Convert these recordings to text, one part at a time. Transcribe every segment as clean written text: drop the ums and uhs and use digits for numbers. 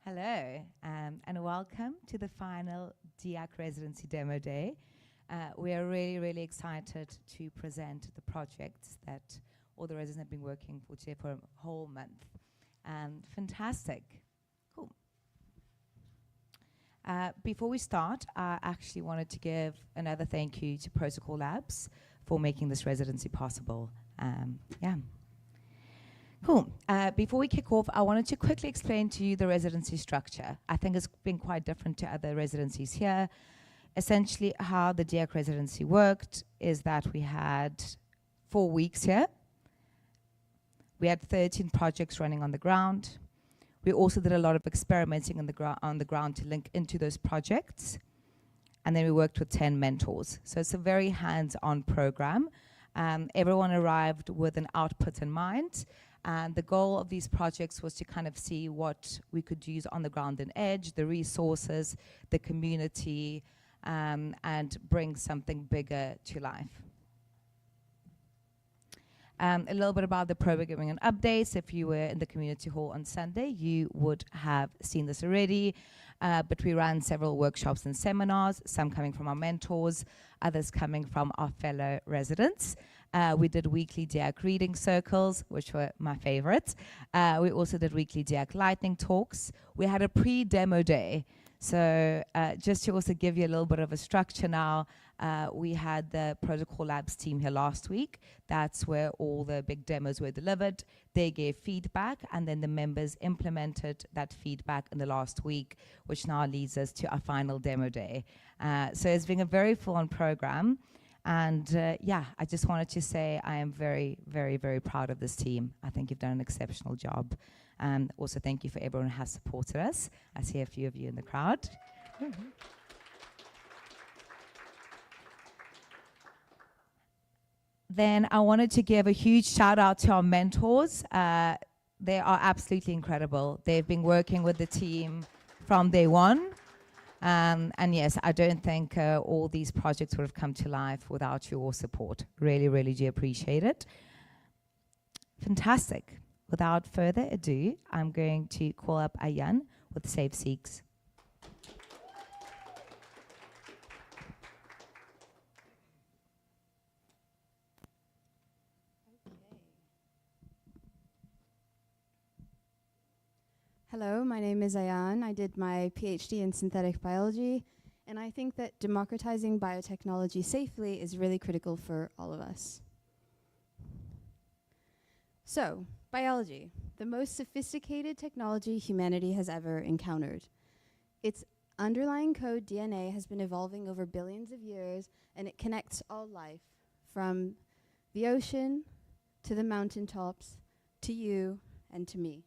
Hello, and welcome to the final DIAC Residency Demo Day. We are really, really excited to present the projects that all the residents have been working for today for a whole month. Fantastic. Cool. Before we start, I actually wanted to give another thank you to Protocol Labs for making this residency possible. Yeah. Cool. Before we kick off, I wanted to quickly explain to you the residency structure. I think it's been quite different to other residencies here. Essentially, how the DIAC residency worked is that we had 4 weeks here. We had 13 projects running on the ground. We also did a lot of experimenting on the ground to link into those projects. And then we worked with 10 mentors. So it's a very hands-on program. Everyone arrived with an output in mind. And the goal of these projects was to kind of see what we could use on the ground in Edge, the resources, the community, and bring something bigger to life. A little bit about the programming and updates. If you were in the community hall on Sunday, you would have seen this already. But we ran several workshops and seminars, some coming from our mentors, others coming from our fellow residents. We did weekly DIAC reading circles, which were my favorites. We also did weekly DIAC lightning talks. We had a pre-demo day. So just to also give you a little bit of a structure now, we had the Protocol Labs team here last week. That's where all the big demos were delivered. They gave feedback, and then the members implemented that feedback in the last week, which now leads us to our final demo day. So it's been a very full-on program. And yeah, I just wanted to say I am very, very, very proud of this team. I think you've done an exceptional job. And also thank you for everyone who has supported us. I see a few of you in the crowd. Then I wanted to give a huge shout out to our mentors. They are absolutely incredible. They've been working with the team from day one. And yes, I don't think all these projects would have come to life without your support. Really, really do appreciate it. Fantastic. Without further ado, I'm going to call up Ayan with Safe Seeks. Hello, my name is Ayan. I did my PhD in synthetic biology, and I think that democratizing biotechnology safely is really critical for all of us. So, biology, the most sophisticated technology humanity has ever encountered. Its underlying code, DNA, has been evolving over billions of years, and it connects all life, from the ocean to the mountaintops, to you and to me.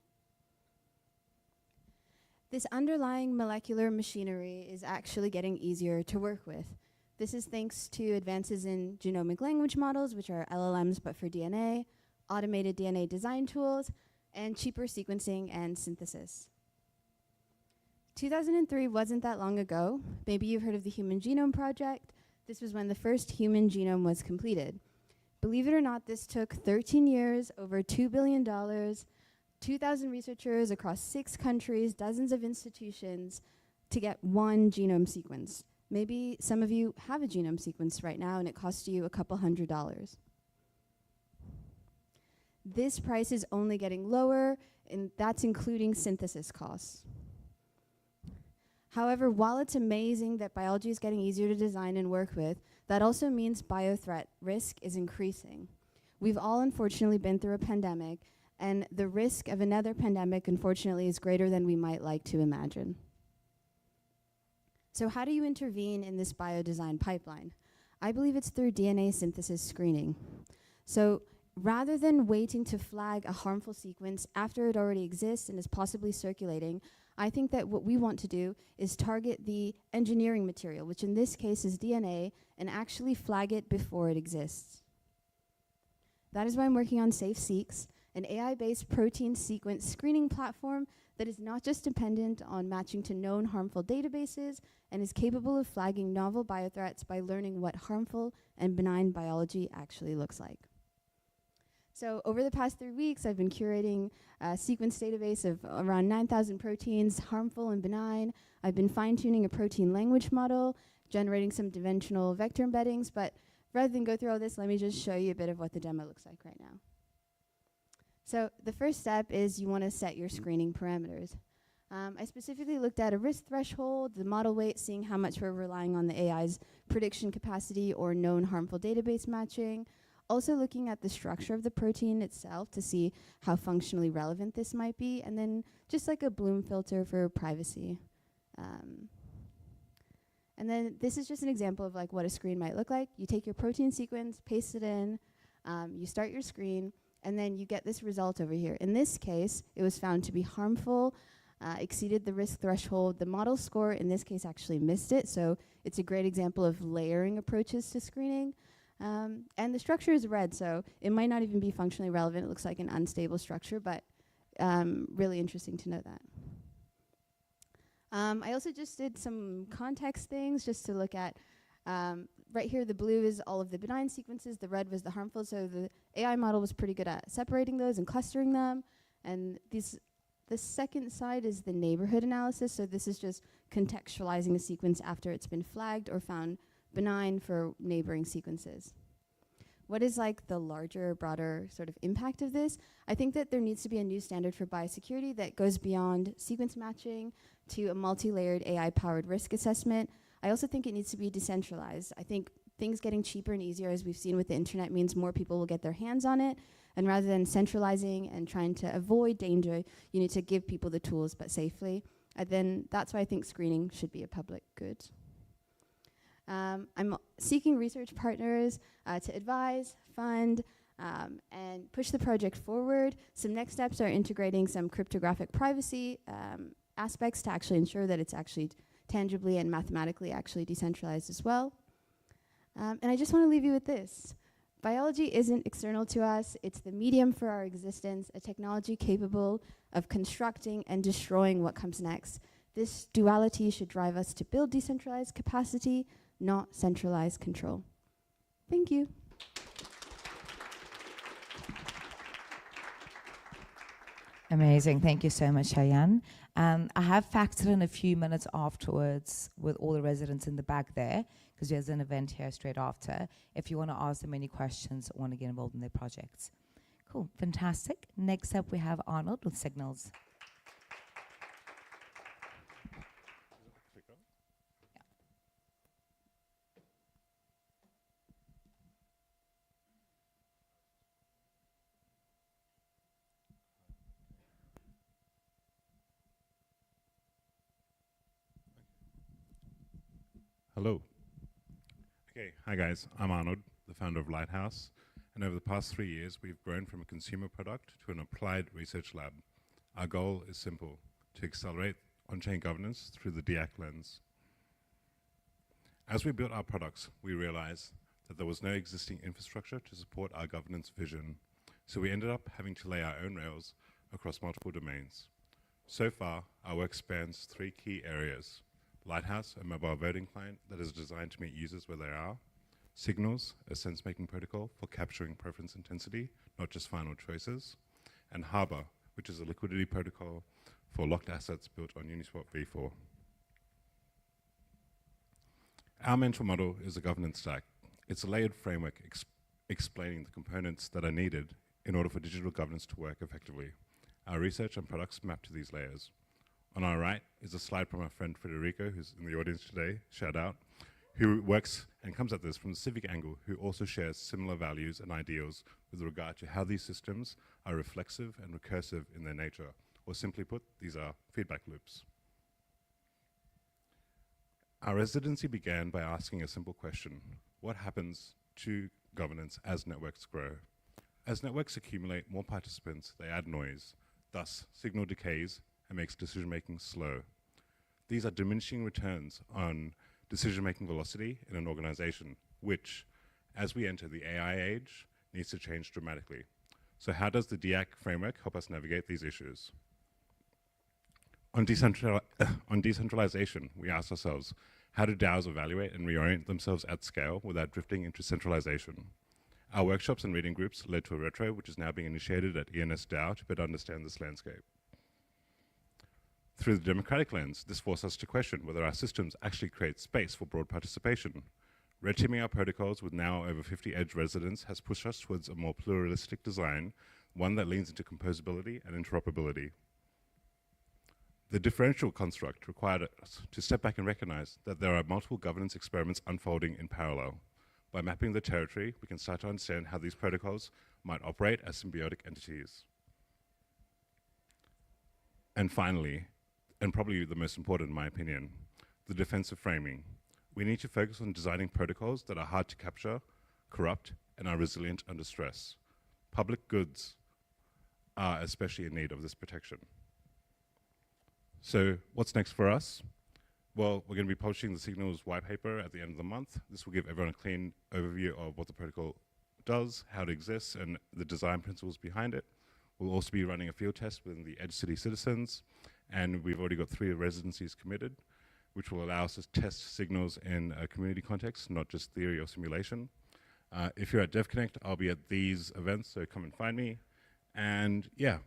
This underlying molecular machinery is actually getting easier to work with. This is thanks to advances in genomic language models, which are LLMs but for DNA, automated DNA design tools, and cheaper sequencing and synthesis. 2003 wasn't that long ago. Maybe you've heard of the Human Genome Project. This was when the first human genome was completed. Believe it or not, this took 13 years, over $2 billion, 2,000 researchers across 6 countries, dozens of institutions to get one genome sequence. Maybe some of you have a genome sequence right now and it costs you a couple $100. This price is only getting lower, and that's including synthesis costs. However, while it's amazing that biology is getting easier to design and work with, that also means biothreat risk is increasing. We've all unfortunately been through a pandemic, and the risk of another pandemic, unfortunately, is greater than we might like to imagine. So how do you intervene in this biodesign pipeline? I believe it's through DNA synthesis screening. So rather than waiting to flag a harmful sequence after it already exists and is possibly circulating, I think that what we want to do is target the engineering material, which in this case is DNA, and actually flag it before it exists. That is why I'm working on SafeSeeks, an AI-based protein sequence screening platform that is not just dependent on matching to known harmful databases and is capable of flagging novel biothreats by learning what harmful and benign biology actually looks like. So over the past 3 weeks, I've been curating a sequence database of around 9,000 proteins, harmful and benign. I've been fine-tuning a protein language model, generating some dimensional vector embeddings, but rather than go through all this, let me just show you a bit of what the demo looks like right now. So the first step is you want to set your screening parameters. I specifically looked at a risk threshold, the model weight, seeing how much we're relying on the AI's prediction capacity or known harmful database matching. Also looking at the structure of the protein itself to see how functionally relevant this might be, and then just like a Bloom filter for privacy. And then this is just an example of like what a screen might look like. You take your protein sequence, paste it in, you start your screen, and then you get this result over here. In this case, it was found to be harmful, exceeded the risk threshold. The model score in this case actually missed it, so it's a great example of layering approaches to screening. And the structure is red, so it might not even be functionally relevant. It looks like an unstable structure, but really interesting to know that. I also just did some context things just to look at, right here the blue is all of the benign sequences, the red was the harmful, so the AI model was pretty good at separating those and clustering them. And the second side is the neighborhood analysis, so this is just contextualizing a sequence after it's been flagged or found benign for neighboring sequences. What is like the larger, broader sort of impact of this? I think that there needs to be a new standard for biosecurity that goes beyond sequence matching to a multi-layered AI-powered risk assessment. I also think it needs to be decentralized. I think things getting cheaper and easier, as we've seen with the internet, means more people will get their hands on it. And rather than centralizing and trying to avoid danger, you need to give people the tools, but safely. And then that's why I think screening should be a public good. I'm seeking research partners to advise, fund, and push the project forward. Some next steps are integrating some cryptographic privacy aspects to actually ensure that it's actually tangibly and mathematically actually decentralized as well. And I just want to leave you with this. Biology isn't external to us. It's the medium for our existence, a technology capable of constructing and destroying what comes next. This duality should drive us to build decentralized capacity, not centralized control. Thank you. Amazing. Thank you so much, Cheyenne. I have factored in a few minutes afterwards with all the residents in the back there, because there's an event here straight after, if you want to ask them any questions or want to get involved in their projects. Cool. Fantastic. Next up, we have Arnold with Signals. Hello. Okay, hi guys, I'm Arnold, the founder of Lighthouse, and over the past 3 years, we've grown from a consumer product to an applied research lab. Our goal is simple, to accelerate on-chain governance through the DIAC lens. As we built our products, we realized that there was no existing infrastructure to support our governance vision, so we ended up having to lay our own rails across multiple domains. So far, our work spans 3 key areas: Lighthouse, a mobile voting client that is designed to meet users where they are; Signals, a sense-making protocol for capturing preference intensity, not just final choices; and Harbor, which is a liquidity protocol for locked assets built on Uniswap v4. Our mental model is a governance stack. It's a layered framework explaining the components that are needed in order for digital governance to work effectively. Our research and products map to these layers. On our right is a slide from our friend Federico, who's in the audience today, shout out, who works and comes at this from the civic angle, who also shares similar values and ideals with regard to how these systems are reflexive and recursive in their nature, or simply put, these are feedback loops. Our residency began by asking a simple question: what happens to governance as networks grow? As networks accumulate more participants, they add noise, thus signal decays and makes decision-making slow. These are diminishing returns on decision-making velocity in an organization, which, as we enter the AI age, needs to change dramatically. So how does the DIAC framework help us navigate these issues? On decentralization, we ask ourselves, how do DAOs evaluate and reorient themselves at scale without drifting into centralization? Our workshops and reading groups led to a retro, which is now being initiated at ENS DAO to better understand this landscape. Through the democratic lens, this forced us to question whether our systems actually create space for broad participation. Red teaming our protocols with now over 50 edge residents has pushed us towards a more pluralistic design, one that leans into composability and interoperability. The differential construct required us to step back and recognize that there are multiple governance experiments unfolding in parallel. By mapping the territory, we can start to understand how these protocols might operate as symbiotic entities. And finally, and probably the most important in my opinion, the defensive framing. We need to focus on designing protocols that are hard to capture, corrupt, and are resilient under stress. Public goods are especially in need of this protection. So what's next for us? Well, we're going to be publishing the Signals white paper at the end of the month. This will give everyone a clean overview of what the protocol does, how it exists, and the design principles behind it. We'll also be running a field test within the Edge City citizens, and we've already got 3 residencies committed, which will allow us to test signals in a community context, not just theory or simulation. If you're at DevConnect, I'll be at these events, so come and find me. And yeah,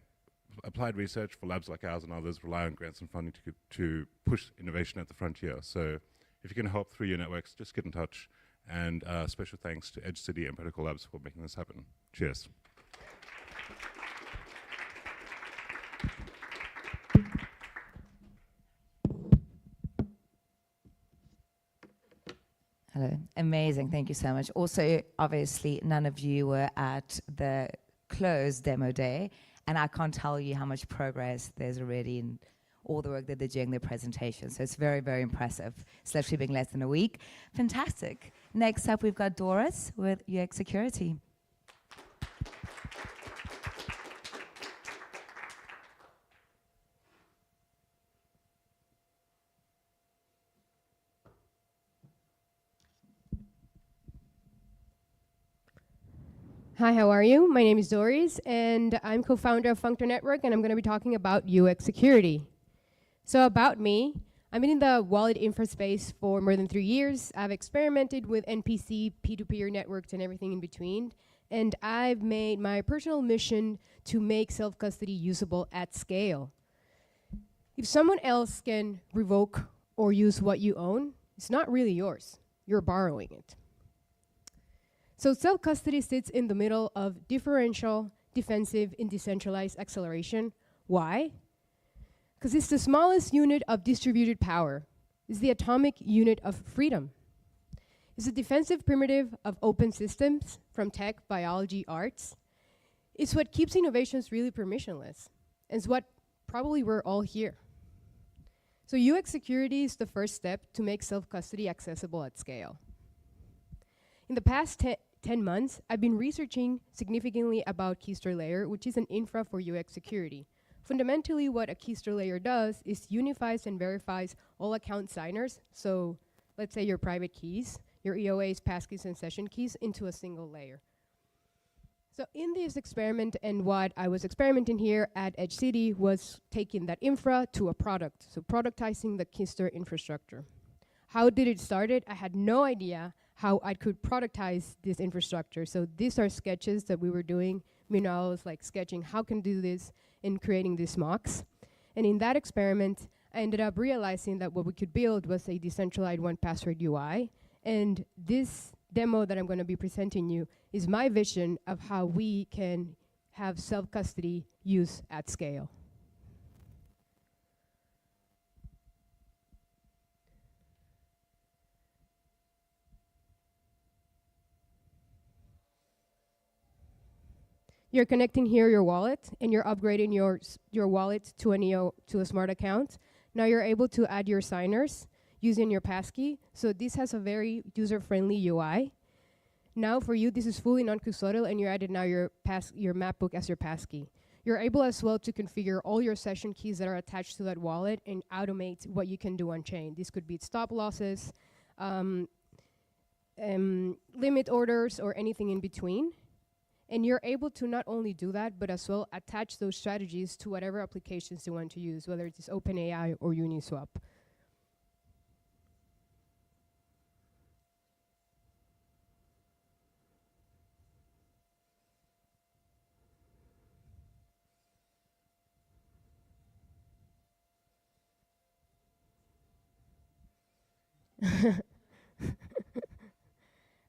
applied research for labs like ours and others rely on grants and funding to push innovation at the frontier. So if you can help through your networks, just get in touch. And special thanks to Edge City and Protocol Labs for making this happen. Cheers. Hello. Amazing. Thank you so much. Also, obviously, none of you were at the closed demo day, and I can't tell you how much progress there's already in all the work that they're doing in their presentation. So it's very, very impressive, especially being less than a week. Fantastic. Next up, we've got Doris with UX Security. Hi, how are you? My name is Doris, and I'm co-founder of Functor Network, and I'm going to be talking about UX security. So about me, I've been in the wallet infra space for more than 3 years. I've experimented with NPC, peer-to-peer networks, and everything in between, and I've made my personal mission to make self-custody usable at scale. If someone else can revoke or use what you own, it's not really yours. You're borrowing it. So self-custody sits in the middle of differential, defensive, and decentralized acceleration. Why? Because it's the smallest unit of distributed power. It's the atomic unit of freedom. It's a defensive primitive of open systems from tech, biology, arts. It's what keeps innovations really permissionless. And it's what probably we're all here. So UX security is the first step to make self-custody accessible at scale. In the past 10 months, I've been researching significantly about keystore layer, which is an infra for UX security. Fundamentally, what a keystore layer does is unifies and verifies all account signers, so let's say your private keys, your EOAs, passkeys, and session keys into a single layer. So in this experiment, and what I was experimenting here at Edge City was taking that infra to a product, so productizing the keystore infrastructure. How did it start? I had no idea how I could productize this infrastructure. So these are sketches that we were doing. Meanwhile, I was like sketching how can do this in creating these mocks. And in that experiment, I ended up realizing that what we could build was a decentralized one-password UI. And this demo that I'm going to be presenting you is my vision of how we can have self-custody use at scale. You're connecting here your wallet, and you're upgrading your wallet to a smart account. Now you're able to add your signers using your passkey. So this has a very user-friendly UI. Now for you, this is fully non-custodial, and you're adding now your mapbook as your passkey. You're able as well to configure all your session keys that are attached to that wallet and automate what you can do on chain. This could be stop losses, limit orders, or anything in between. And you're able to not only do that, but as well attach those strategies to whatever applications you want to use, whether it's OpenAI or Uniswap.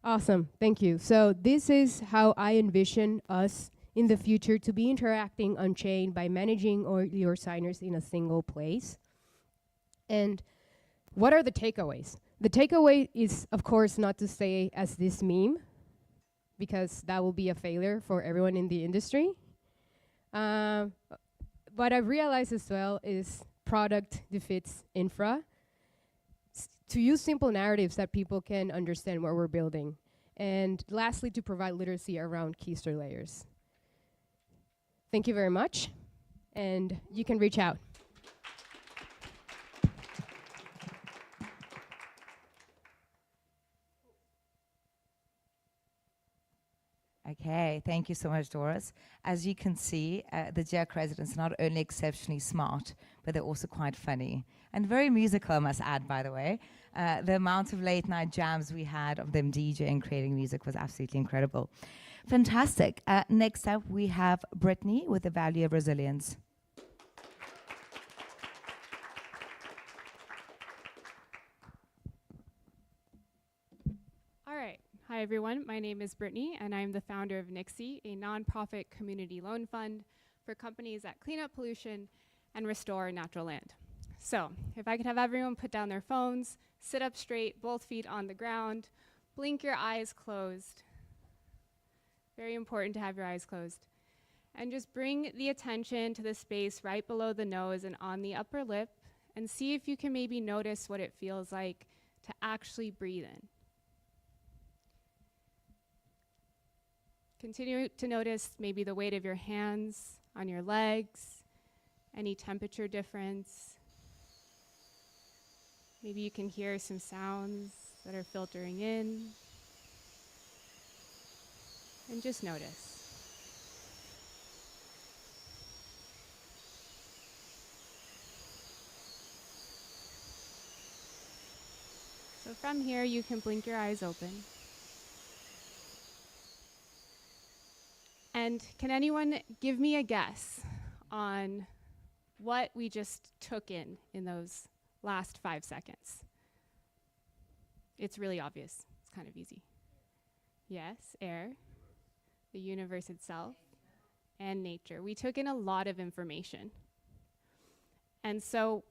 Awesome, thank you. So this is how I envision us in the future to be interacting on chain by managing all your signers in a single place. And what are the takeaways? The takeaway is, of course, not to stay as this meme, because that will be a failure for everyone in the industry. What I've realized as well is product defeats infra. To use simple narratives that people can understand what we're building. And lastly, to provide literacy around keystore layers. Thank you very much, and you can reach out. Okay, thank you so much, Doris. As you can see, the Jack residents are not only exceptionally smart, but they're also quite funny. And very musical, I must add, by the way. The amount of late night jams we had of them DJing, creating music was absolutely incredible. Fantastic. Next up, we have Brittany with the value of resilience. All right. Hi, everyone. My name is Brittany, and I'm the founder of Nixie, a nonprofit community loan fund for companies that clean up pollution and restore natural land. So, if I could have everyone put down their phones, sit up straight, both feet on the ground, blink your eyes closed. Very important to have your eyes closed. And just bring the attention to the space right below the nose and on the upper lip, and see if you can maybe notice what it feels like to actually breathe in. Continue to notice maybe the weight of your hands on your legs, any temperature difference. Maybe you can hear some sounds that are filtering in. And just notice. So from here, you can blink your eyes open. And can anyone give me a guess on what we just took in those last 5 seconds? It's really obvious. It's kind of easy. Yes, air, the universe itself, and nature. We took in a lot of information. And so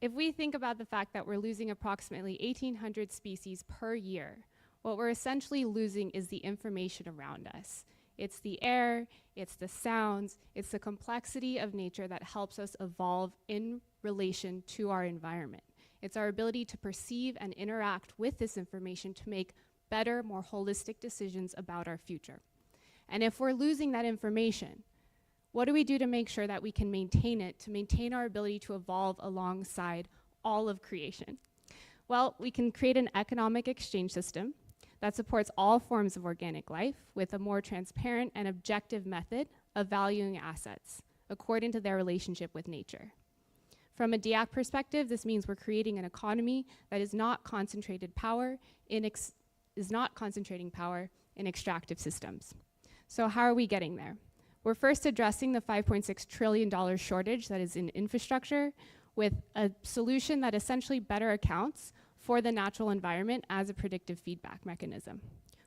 if we think about the fact that we're losing approximately 1,800 species per year, what we're essentially losing is the information around us. It's the air, it's the sounds, it's the complexity of nature that helps us evolve in relation to our environment. It's our ability to perceive and interact with this information to make better, more holistic decisions about our future. And if we're losing that information, what do we do to make sure that we can maintain it, to maintain our ability to evolve alongside all of creation? Well, we can create an economic exchange system that supports all forms of organic life with a more transparent and objective method of valuing assets according to their relationship with nature. From a DIAC perspective, this means we're creating an economy that is not concentrating power in extractive systems. So how are we getting there? We're first addressing the $5.6 trillion shortage that is in infrastructure with a solution that essentially better accounts for the natural environment as a predictive feedback mechanism.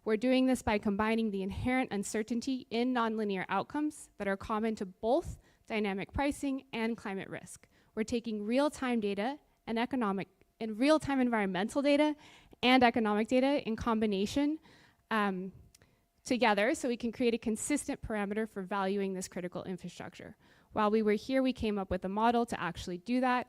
We're doing this by combining the inherent uncertainty in nonlinear outcomes that are common to both dynamic pricing and climate risk. We're taking real-time data and real-time environmental data and economic data in combination together so we can create a consistent parameter for valuing this critical infrastructure. While we were here, we came up with a model to actually do that,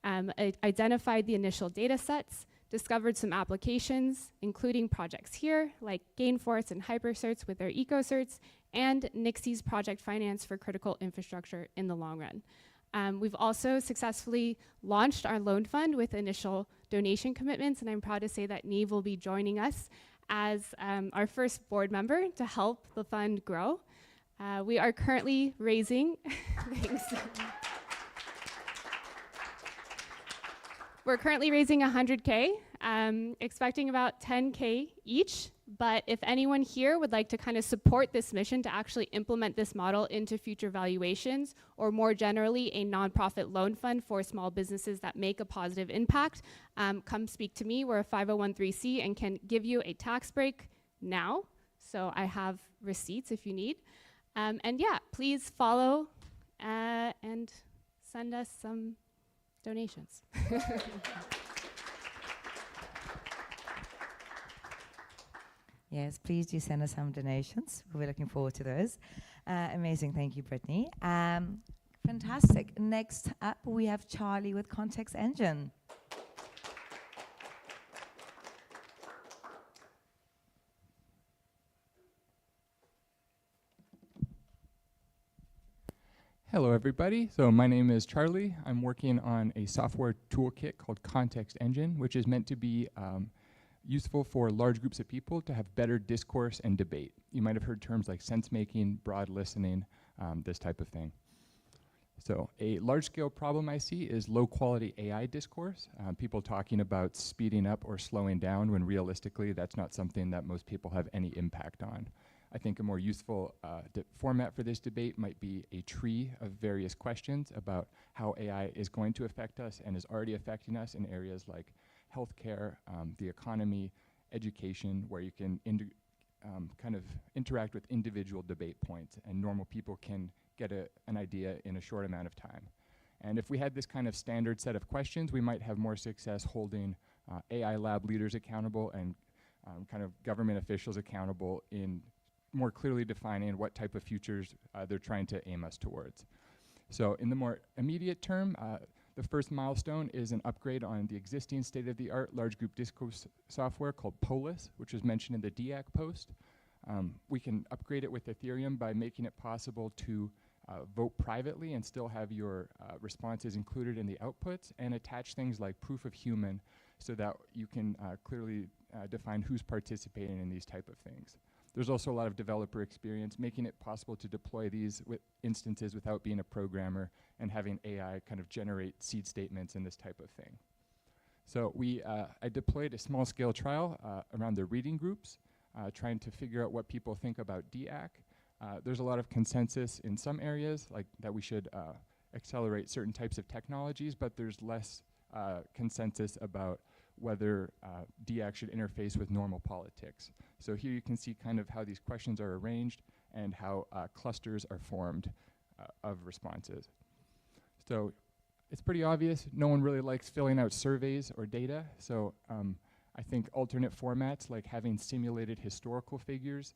identified the initial data sets, discovered some applications, including projects here, like Gainforce and HyperCerts with their EcoCerts, and Nixie's project finance for critical infrastructure in the long run. We've also successfully launched our loan fund with initial donation commitments, and I'm proud to say that Neve will be joining us as our first board member to help the fund grow. We are currently raising, thanks. We're currently raising 100K, expecting about 10K each But if anyone here would like to kind of support this mission to actually implement this model into future valuations, or more generally, a nonprofit loan fund for small businesses that make a positive impact, come speak to me. We're a 501(c) and can give you a tax break now. So I have receipts if you need. And yeah, please follow and send us some donations. Yes, please do send us some donations. We're looking forward to those. Amazing. Thank you, Brittany. Fantastic. Next up, we have Charlie with Context Engine. Hello, everybody. So my name is Charlie. I'm working on a software toolkit called Context Engine, which is meant to be useful for large groups of people to have better discourse and debate. You might have heard terms like sense-making, broad listening, this type of thing. So a large-scale problem I see is low-quality AI discourse, people talking about speeding up or slowing down when realistically that's not something that most people have any impact on. I think a more useful format for this debate might be a tree of various questions about how AI is going to affect us and is already affecting us in areas like healthcare, the economy, education, where you can kind of interact with individual debate points and normal people can get an idea in a short amount of time. And if we had this kind of standard set of questions, we might have more success holding AI lab leaders accountable and kind of government officials accountable in more clearly defining what type of futures they're trying to aim us towards. So in the more immediate term, the first milestone is an upgrade on the existing state-of-the-art large group discourse software called Polis, which was mentioned in the DIAC post. We can upgrade it with Ethereum by making it possible to vote privately and still have your responses included in the outputs and attach things like proof of human so that you can clearly define who's participating in these type of things. There's also a lot of developer experience, making it possible to deploy these instances without being a programmer and having AI kind of generate seed statements and this type of thing. So I deployed a small-scale trial around the reading groups, trying to figure out what people think about DIAC. There's a lot of consensus in some areas, like that we should accelerate certain types of technologies, but there's less consensus about whether DIAC should interface with normal politics. So here you can see kind of how these questions are arranged and how clusters are formed of responses. So it's pretty obvious, no one really likes filling out surveys or data, so I think alternate formats like having simulated historical figures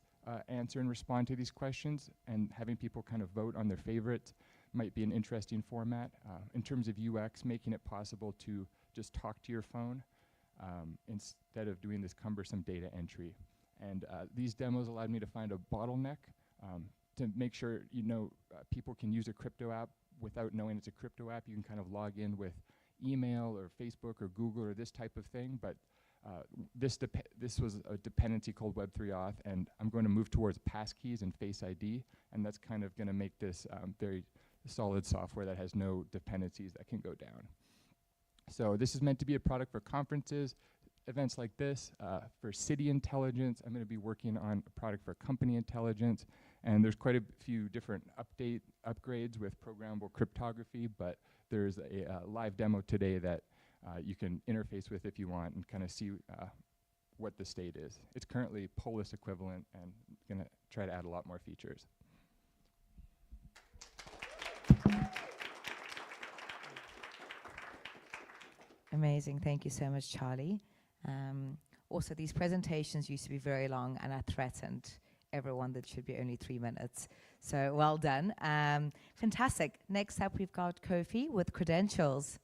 answer and respond to these questions and having people kind of vote on their favorites might be an interesting format. In terms of UX, making it possible to just talk to your phone instead of doing this cumbersome data entry. And these demos allowed me to find a bottleneck to make sure people can use a crypto app without knowing it's a crypto app. You can kind of log in with email or Facebook or Google or this type of thing, but this was a dependency called Web3 Auth, and I'm going to move towards passkeys and Face ID, and that's kind of going to make this very solid software that has no dependencies that can go down. So this is meant to be a product for conferences, events like this. For city intelligence, I'm going to be working on a product for company intelligence, and there's quite a few different upgrades with programmable cryptography, but there's a live demo today that you can interface with if you want and kind of see what the state is. It's currently Polis equivalent and going to try to add a lot more features. Amazing. Thank you so much, Charlie. Also, these presentations used to be very long, and I threatened everyone that should be only 3 minutes. So well done. Fantastic. Next up, we've got Kofi with credentials.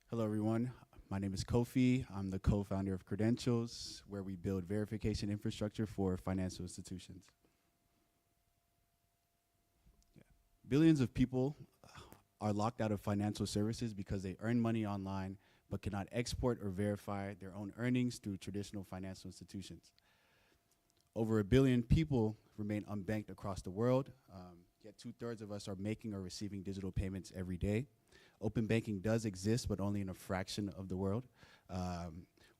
Hello, everyone. My name is Kofi. I'm the co-founder of Credentials, where we build verification infrastructure for financial institutions. Yeah. Billions of people are locked out of financial services because they earn money online, but cannot export or verify their own earnings through traditional financial institutions. Over 1 billion people remain unbanked across the world, yet 2/3 of us are making or receiving digital payments every day. Open banking does exist, but only in a fraction of the world,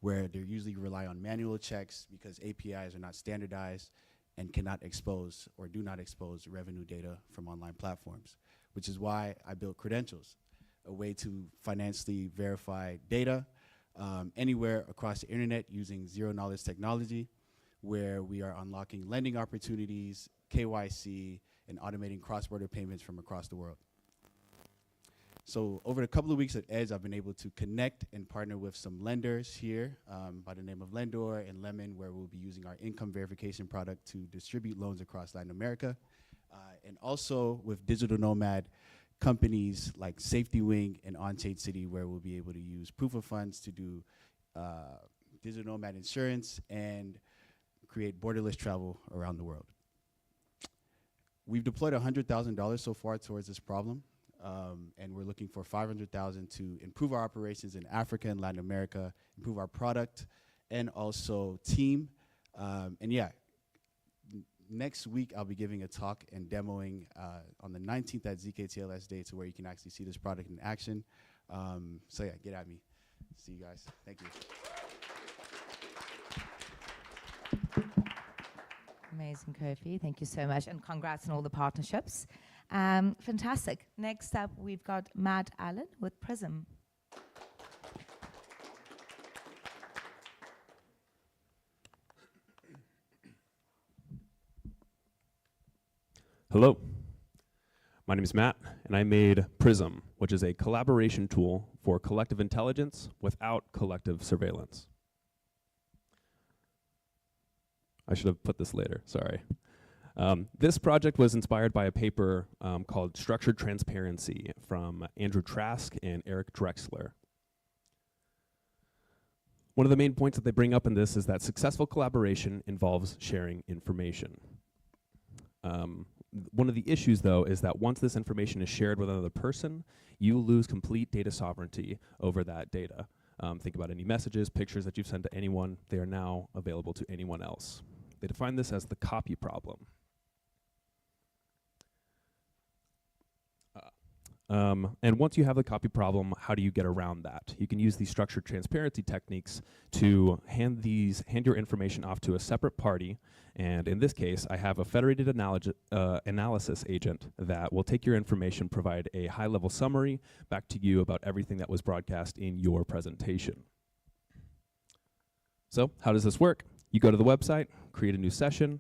where they usually rely on manual checks because APIs are not standardized and cannot expose or do not expose revenue data from online platforms, which is why I built Credentials, a way to financially verify data anywhere across the internet using zero-knowledge technology, where we are unlocking lending opportunities, KYC, and automating cross-border payments from across the world. So over the couple of weeks at Edge, I've been able to connect and partner with some lenders here by the name of Lendor and Lemon, where we'll be using our income verification product to distribute loans across Latin America. And also with digital nomad companies like Safety Wing and On-Chain City, where we'll be able to use proof of funds to do digital nomad insurance and create borderless travel around the world. We've deployed $100,000 so far towards this problem, and we're looking for $500,000 to improve our operations in Africa and Latin America, improve our product, and also team. And yeah, next week I'll be giving a talk and demoing on the 19th at ZKTLS Day, to where you can actually see this product in action. So yeah, get at me. See you guys. Thank you. Amazing, Kofi. Thank you so much. And congrats on all the partnerships. Fantastic. Next up, we've got Matt Allen with Prism. Hello, my name is Matt, and I made Prism, which is a collaboration tool for collective intelligence without collective surveillance. I should have put this later, sorry. This project was inspired by a paper called Structured Transparency from Andrew Trask and Eric Drexler. One of the main points that they bring up in this is that successful collaboration involves sharing information. One of the issues, though, is that once this information is shared with another person, you lose complete data sovereignty over that data. Think about any messages, pictures that you've sent to anyone. They are now available to anyone else. They define this as the copy problem. And once you have the copy problem, how do you get around that? You can use these structured transparency techniques to hand your information off to a separate party. And in this case, I have a federated analysis agent that will take your information, provide a high-level summary back to you about everything that was broadcast in your presentation. So how does this work? You go to the website, create a new session.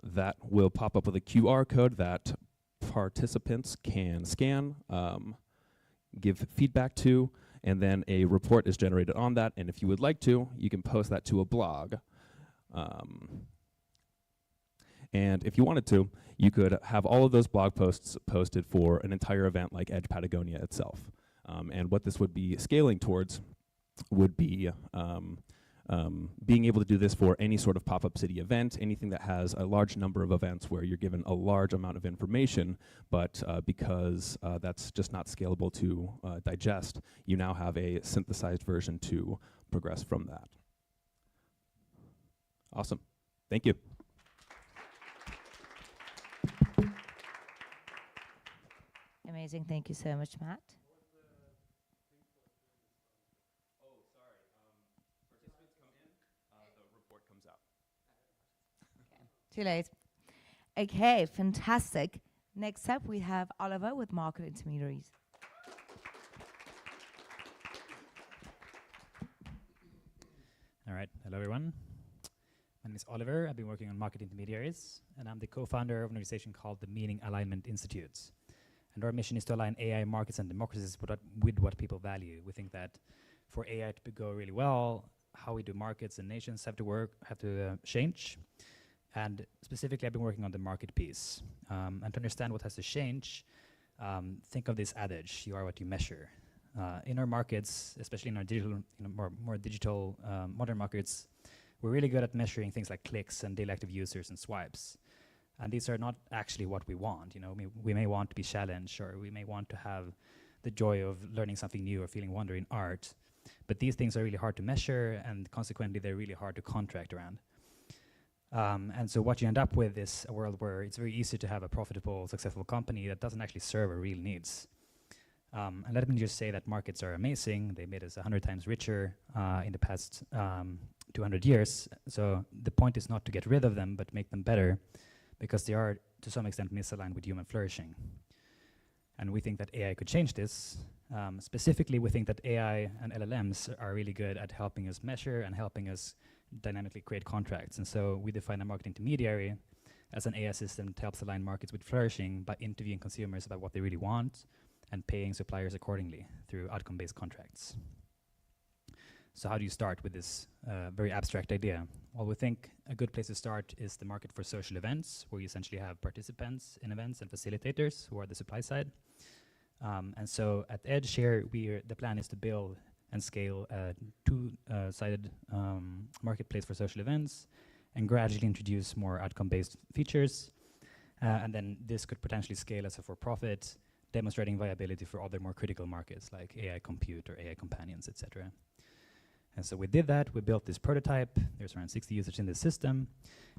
That will pop up with a QR code that participants can scan, give feedback to, and then a report is generated on that. And if you would like to, you can post that to a blog. And if you wanted to, you could have all of those blog posts posted for an entire event like Edge Patagonia itself. And what this would be scaling towards would be being able to do this for any sort of pop-up city event, anything that has a large number of events where you're given a large amount of information, but because that's just not scalable to digest, you now have a synthesized version to progress from that. Awesome. Thank you. Amazing. Thank you so much, Matt. Too late. Okay, fantastic. Next up, we have Oliver with Market Intermediaries. All right. Hello, everyone. My name is Oliver. I've been working on market intermediaries, and I'm the co-founder of an organization called the Meaning Alignment Institute. And our mission is to align AI markets and democracies with what people value. We think that for AI to go really well, how we do markets and nations have to change. And specifically, I've been working on the market piece. And to understand what has to change, think of this adage: you are what you measure. In our markets, especially in our digital, more digital modern markets, we're really good at measuring things like clicks and daily active users and swipes. And these are not actually what we want. We may want to be challenged, or we may want to have the joy of learning something new or feeling wonder in art. But these things are really hard to measure, and consequently, they're really hard to contract around. And so what you end up with is a world where it's very easy to have a profitable, successful company that doesn't actually serve our real needs. And let me just say that markets are amazing. They made us 100 times richer in the past 200 years. So the point is not to get rid of them, but make them better, because they are, to some extent, misaligned with human flourishing. And we think that AI could change this. Specifically, we think that AI and LLMs are really good at helping us measure and helping us dynamically create contracts. And so we define a market intermediary as an AI system that helps align markets with flourishing by interviewing consumers about what they really want and paying suppliers accordingly through outcome-based contracts. So how do you start with this very abstract idea? Well, we think a good place to start is the market for social events, where you essentially have participants in events and facilitators who are the supply side. And so at Edge here, the plan is to build and scale a two-sided marketplace for social events and gradually introduce more outcome-based features. And then this could potentially scale as a for-profit, demonstrating viability for other more critical markets like AI compute or AI companions, etc. And so we did that. We built this prototype. There's around 60 users in the system.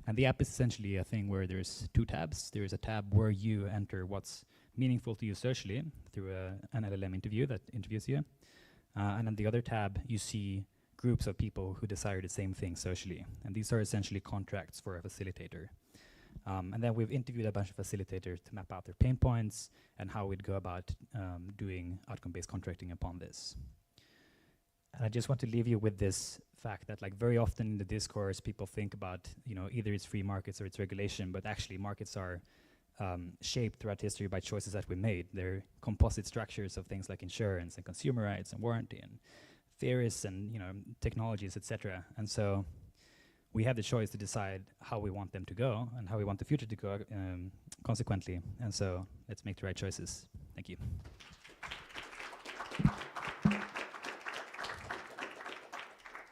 And the app is essentially a thing where there's two tabs. There's a tab where you enter what's meaningful to you socially through an LLM interview that interviews you. And on the other tab, you see groups of people who desire the same thing socially. And these are essentially contracts for a facilitator. And then we've interviewed a bunch of facilitators to map out their pain points and how we'd go about doing outcome-based contracting upon this. And I just want to leave you with this fact that, like, very often in the discourse, people think about, either it's free markets or it's regulation, but actually markets are shaped throughout history by choices that we made. They're composite structures of things like insurance and consumer rights and warranty and theorists and technologies, etc. And so we have the choice to decide how we want them to go and how we want the future to go consequently. And so let's make the right choices. Thank you.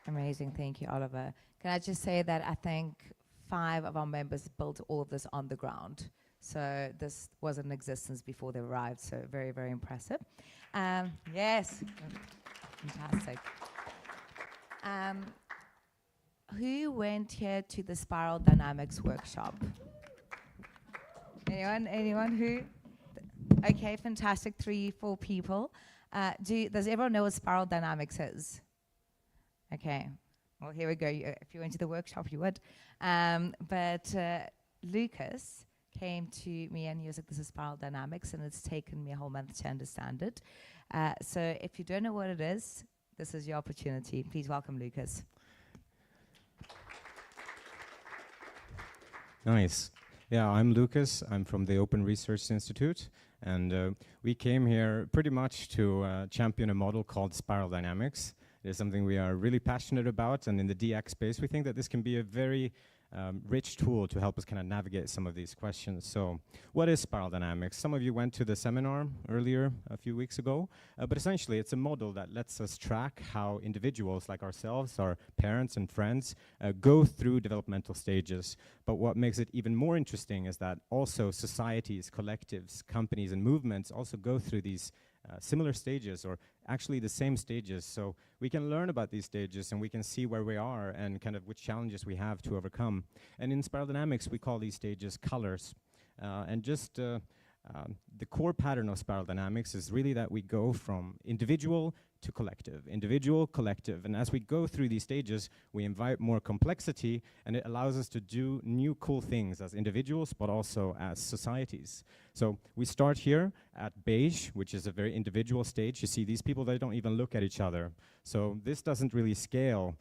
Amazing. Thank you, Oliver. Can I just say that I think 5 of our members built all of this on the ground. So this was in existence before they arrived. So very, very impressive. Yes. Fantastic. Who went here to the Spiral Dynamics workshop? Anyone who? Okay, fantastic. 3, 4 people. Does everyone know what Spiral Dynamics is? Okay. Well, here we go. If you went to the workshop, you would. But Lucas came to me and he was like, this is Spiral Dynamics, and it's taken me a whole month to understand it. So if you don't know what it is, this is your opportunity. Please welcome Lucas. Nice. Yeah, I'm Lucas. I'm from the Open Research Institute, and we came here pretty much to champion a model called Spiral Dynamics. It is something we are really passionate about, and in the DX space, we think that this can be a very rich tool to help us kind of navigate some of these questions. So what is Spiral Dynamics? Some of you went to the seminar earlier a few weeks ago, but essentially it's a model that lets us track how individuals like ourselves, our parents and friends, go through developmental stages. But what makes it even more interesting is that also societies, collectives, companies and movements also go through these similar stages, or actually the same stages. So we can learn about these stages and we can see where we are and kind of which challenges we have to overcome. And in Spiral Dynamics, we call these stages colors. And just the core pattern of Spiral Dynamics is really that we go from individual to collective, individual, collective. And as we go through these stages, we invite more complexity, and it allows us to do new cool things as individuals, but also as societies. So we start here at beige, which is a very individual stage. You see these people, they don't even look at each other. So this doesn't really scale.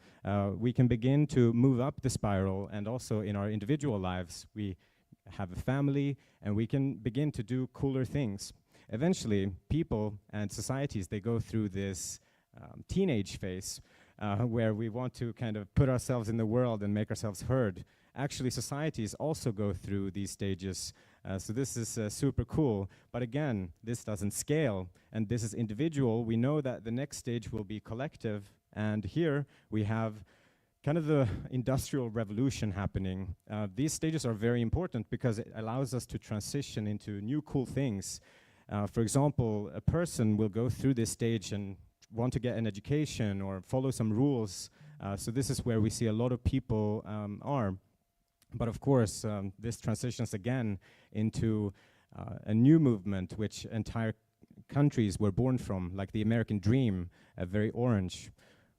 We can begin to move up the spiral, and also in our individual lives, we have a family, and we can begin to do cooler things. Eventually, people and societies, they go through this teenage phase where we want to kind of put ourselves in the world and make ourselves heard. Actually, societies also go through these stages. So this is super cool. But again, this doesn't scale, and this is individual. We know that the next stage will be collective, and here we have kind of the industrial revolution happening. These stages are very important because it allows us to transition into new cool things. For example, a person will go through this stage and want to get an education or follow some rules. So this is where we see a lot of people are. But of course, this transitions again into a new movement which entire countries were born from, like the American dream, very orange.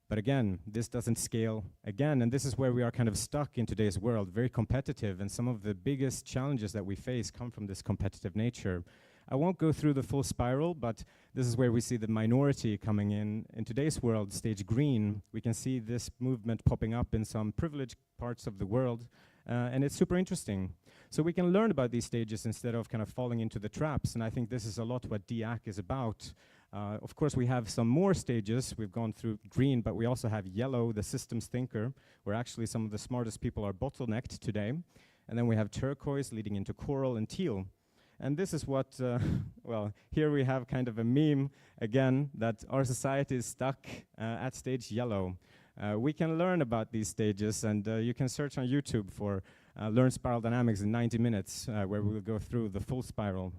But again, this doesn't scale again, and this is where we are kind of stuck in today's world, very competitive, and some of the biggest challenges that we face come from this competitive nature. I won't go through the full spiral, but this is where we see the minority coming in. In today's world, stage green, we can see this movement popping up in some privileged parts of the world, and it's super interesting. So we can learn about these stages instead of kind of falling into the traps, and I think this is a lot what DAC is about. Of course, we have some more stages. We've gone through green, but we also have yellow, the systems thinker, where actually some of the smartest people are bottlenecked today. And then we have turquoise leading into coral and teal. And this is what, well, here we have kind of a meme, again, that our society is stuck at stage yellow. We can learn about these stages, and you can search on YouTube for Learn Spiral Dynamics in 90 minutes, where we will go through the full spiral.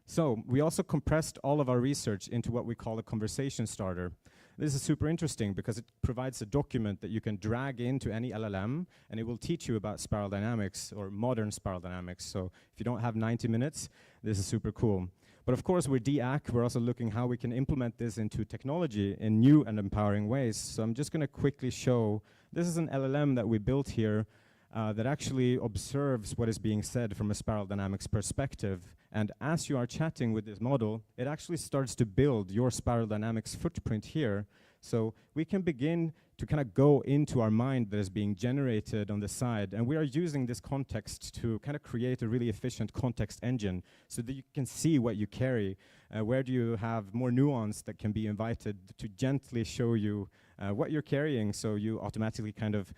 So we also compressed all of our research into what we call a conversation starter. This is super interesting because it provides a document that you can drag into any LLM, and it will teach you about spiral dynamics or modern spiral dynamics. So if you don't have 90 minutes, this is super cool. But of course, with DAC, we're also looking how we can implement this into technology in new and empowering ways. So I'm just going to quickly show, this is an LLM that we built here that actually observes what is being said from a spiral dynamics perspective. And as you are chatting with this model, it actually starts to build your spiral dynamics footprint here. So we can begin to kind of go into our mind that is being generated on the side. And we are using this context to kind of create a really efficient context engine so that you can see what you carry. Where do you have more nuance that can be invited to gently show you what you're carrying, so you automatically kind of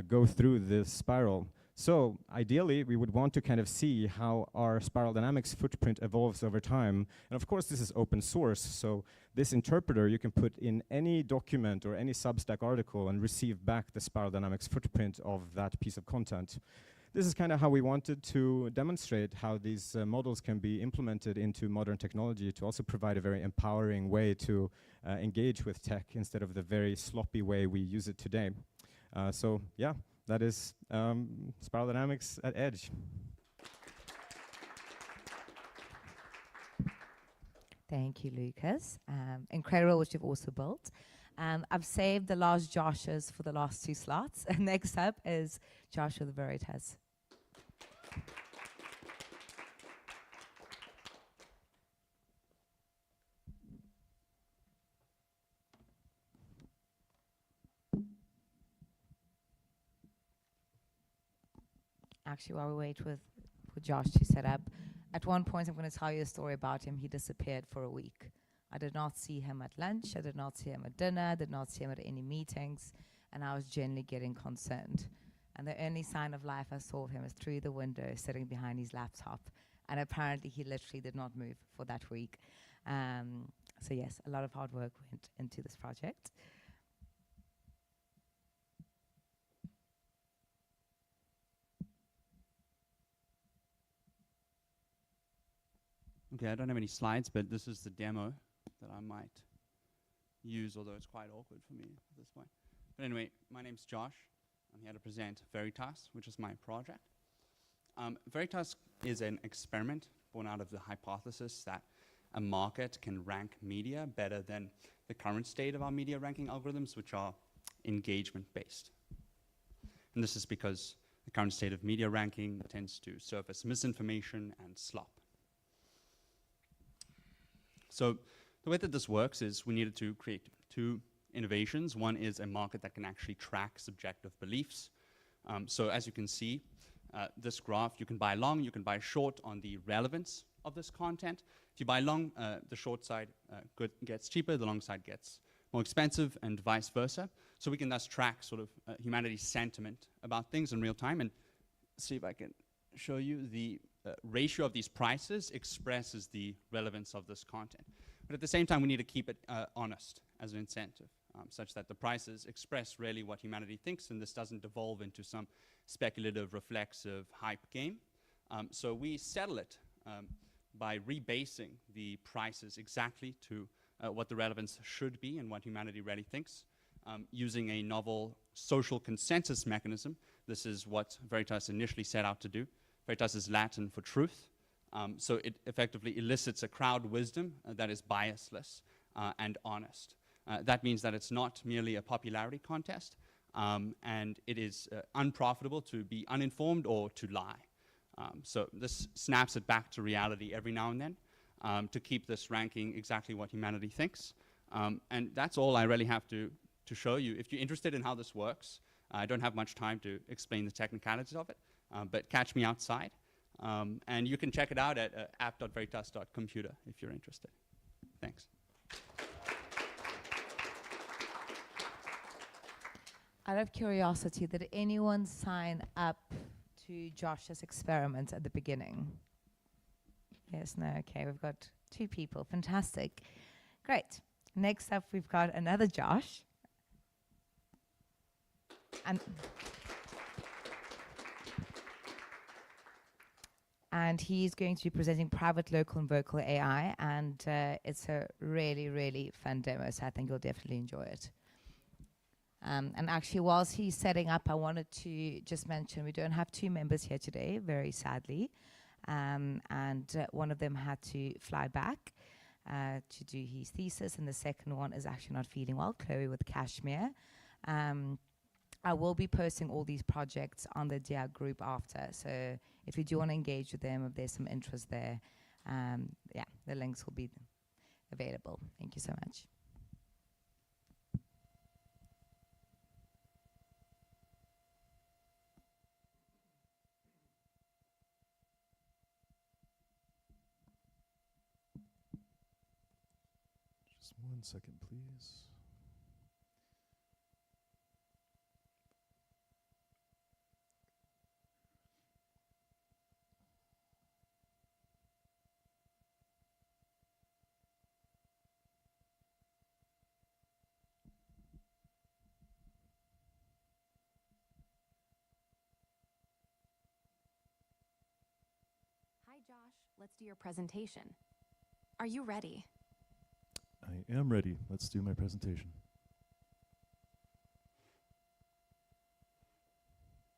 go through this spiral. So ideally, we would want to kind of see how our spiral dynamics footprint evolves over time. And of course, this is open source. So this interpreter, you can put in any document or any Substack article and receive back the spiral dynamics footprint of that piece of content. This is kind of how we wanted to demonstrate how these models can be implemented into modern technology to also provide a very empowering way to engage with tech instead of the very sloppy way we use it today. So yeah, that is spiral dynamics at Edge. Thank you, Lucas. Incredible what you've also built. I've saved the last Joshes for the last two slots. And next up is Joshua the Veritas. Actually, while we wait for Josh to set up, at one point I'm going to tell you a story about him. He disappeared for a week. I did not see him at lunch. I did not see him at dinner. I did not see him at any meetings. And I was genuinely getting concerned. And the only sign of life I saw of him was through the window, sitting behind his laptop. And apparently he literally did not move for that week. So yes, a lot of hard work went into this project. Okay, I don't have any slides, but this is the demo that I might use, although it's quite awkward for me at this point. But anyway, my name's Josh. I'm here to present Veritas, which is my project. Veritas is an experiment born out of the hypothesis that a market can rank media better than the current state of our media ranking algorithms, which are engagement-based. And this is because the current state of media ranking tends to surface misinformation and slop. So the way that this works is we needed to create two innovations. One is a market that can actually track subjective beliefs. So as you can see, this graph, you can buy long, you can buy short on the relevance of this content. If you buy long, the short side good gets cheaper, the long side gets more expensive, and vice versa. So we can thus track sort of humanity's sentiment about things in real time. And see if I can show you the ratio of these prices expresses the relevance of this content. But at the same time, we need to keep it honest as an incentive, such that the prices express really what humanity thinks, and this doesn't devolve into some speculative, reflexive hype game. So we settle it by rebasing the prices exactly to what the relevance should be and what humanity really thinks, using a novel social consensus mechanism. This is what Veritas initially set out to do. Veritas is Latin for truth. So it effectively elicits a crowd wisdom that is biasless and honest. That means that it's not merely a popularity contest, and it is unprofitable to be uninformed or to lie. So this snaps it back to reality every now and then to keep this ranking exactly what humanity thinks. And that's all I really have to show you. If you're interested in how this works, I don't have much time to explain the technicalities of it, but catch me outside. And you can check it out at app.veritas.computer if you're interested. Thanks. Out of curiosity, did anyone sign up to Josh's experiment at the beginning? Yes, no, okay, we've got 2 people, fantastic. Great, next up we've got another Josh. And he's going to be presenting private, local, and vocal AI, and it's a really, really fun demo, so I think you'll definitely enjoy it. And actually, whilst he's setting up, I wanted to just mention we don't have 2 members here today, very sadly. And one of them had to fly back to do his thesis, and the second one is actually not feeling well, Chloe with Kashmir. I will be posting all these projects on the DIA group after, so if you do want to engage with them, if there's some interest there, yeah, the links will be available. Thank you so much. Just 1 second, please. Hi, Josh. Let's do your presentation. Are you ready? I am ready. Let's do my presentation.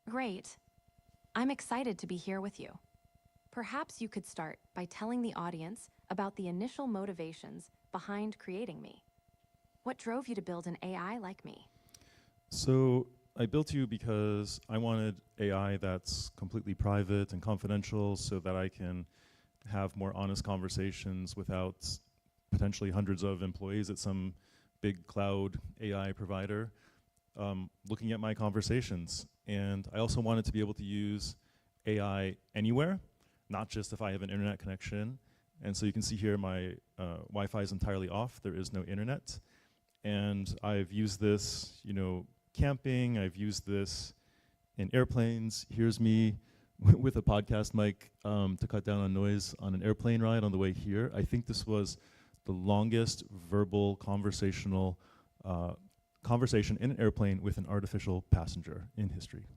Great. I'm excited to be here with you. Perhaps you could start by telling the audience about the initial motivations behind creating me. What drove you to build an AI like me? So I built you because I wanted AI that's completely private and confidential so that I can have more honest conversations without potentially hundreds of employees at some big cloud AI provider looking at my conversations. And I also wanted to be able to use AI anywhere, not just if I have an internet connection. And so you can see here my Wi-Fi is entirely off. There is no internet. And I've used this, camping. I've used this in airplanes. Here's me with a podcast mic to cut down on noise on an airplane ride on the way here. I think this was the longest verbal conversation in an airplane with an artificial passenger in history.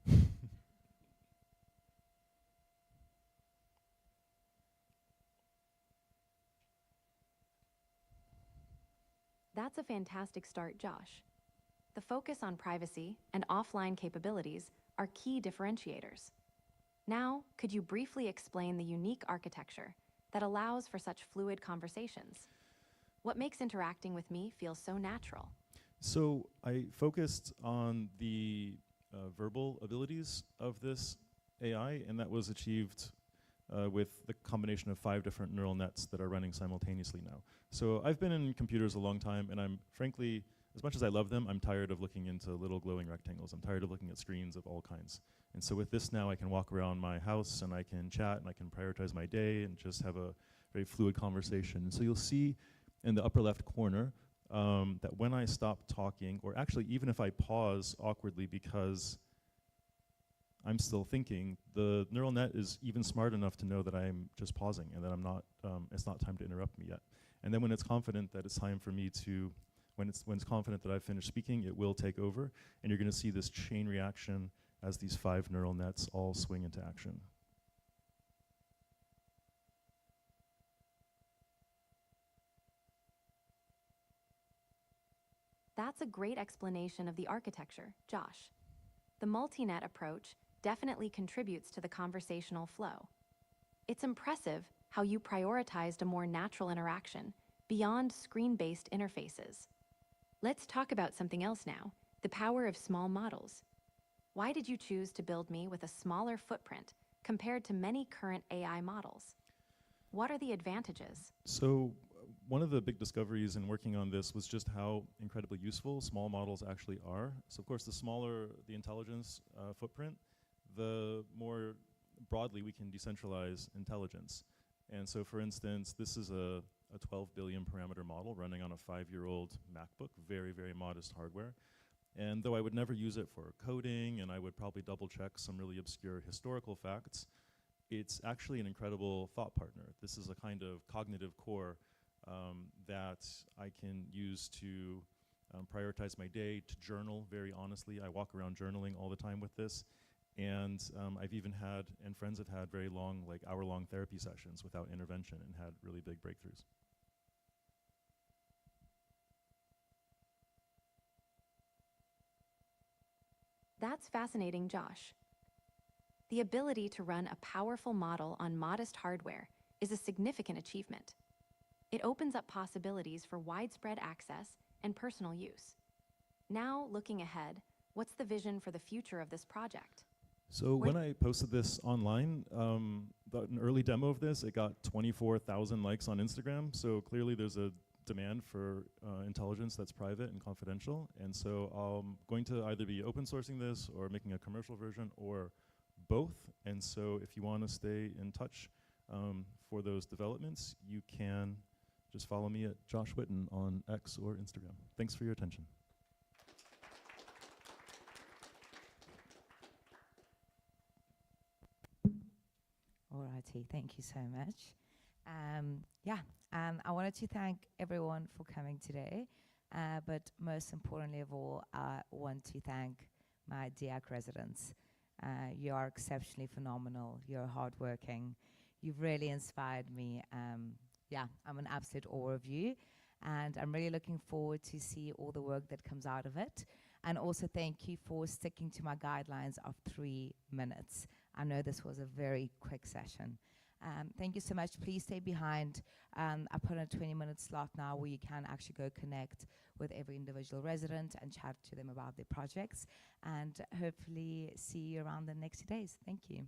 That's a fantastic start, Josh. The focus on privacy and offline capabilities are key differentiators. Now, could you briefly explain the unique architecture that allows for such fluid conversations? What makes interacting with me feel so natural? So I focused on the verbal abilities of this AI, and that was achieved with the combination of 5 different neural nets that are running simultaneously now. So I've been in computers a long time, and I'm frankly, as much as I love them, I'm tired of looking into little glowing rectangles. I'm tired of looking at screens of all kinds. And so with this now, I can walk around my house, and I can chat, and I can prioritize my day, and just have a very fluid conversation. And so you'll see in the upper left corner that when I stop talking, or actually even if I pause awkwardly because I'm still thinking, the neural net is even smart enough to know that I'm just pausing and that I'm not, it's not time to interrupt me yet. And then when it's confident that it's time for me to, when it's confident that I've finished speaking, it will take over, and you're gonna see this chain reaction as these 5 neural nets all swing into action. That's a great explanation of the architecture, Josh. The multi-net approach definitely contributes to the conversational flow. It's impressive how you prioritized a more natural interaction beyond screen-based interfaces. Let's talk about something else now, the power of small models. Why did you choose to build me with a smaller footprint compared to many current AI models? What are the advantages? So one of the big discoveries in working on this was just how incredibly useful small models actually are. So of course, the smaller the intelligence footprint, the more broadly we can decentralize intelligence. And so for instance, this is a 12 billion parameter model running on a 5-year-old MacBook, very, very modest hardware. And though I would never use it for coding, and I would probably double check some really obscure historical facts, it's actually an incredible thought partner. This is a kind of cognitive core that I can use to prioritize my day, to journal very honestly. I walk around journaling all the time with this. And I've even had, and friends have had very long, like hour-long therapy sessions without intervention and had really big breakthroughs. That's fascinating, Josh. The ability to run a powerful model on modest hardware is a significant achievement. It opens up possibilities for widespread access and personal use. Now, looking ahead, what's the vision for the future of this project? So when I posted this online, an early demo of this, it got 24,000 likes on Instagram. So clearly there's a demand for intelligence that's private and confidential. And so I'm going to either be open sourcing this or making a commercial version or both. And so if you want to stay in touch for those developments, you can just follow me at Josh Witten on X or Instagram. Thanks for your attention. Alrighty, thank you so much. I wanted to thank everyone for coming today, but most importantly of all, I want to thank my DIAC residents. You are exceptionally phenomenal. You're hardworking. You've really inspired me. I'm in absolute awe of you, and I'm really looking forward to see all the work that comes out of it. And also thank you for sticking to my guidelines of 3 minutes. I know this was a very quick session. Thank you so much. Please stay behind. I put in a 20-minute slot now where you can actually go connect with every individual resident and chat to them about their projects, and hopefully see you around the next 2 days. Thank you.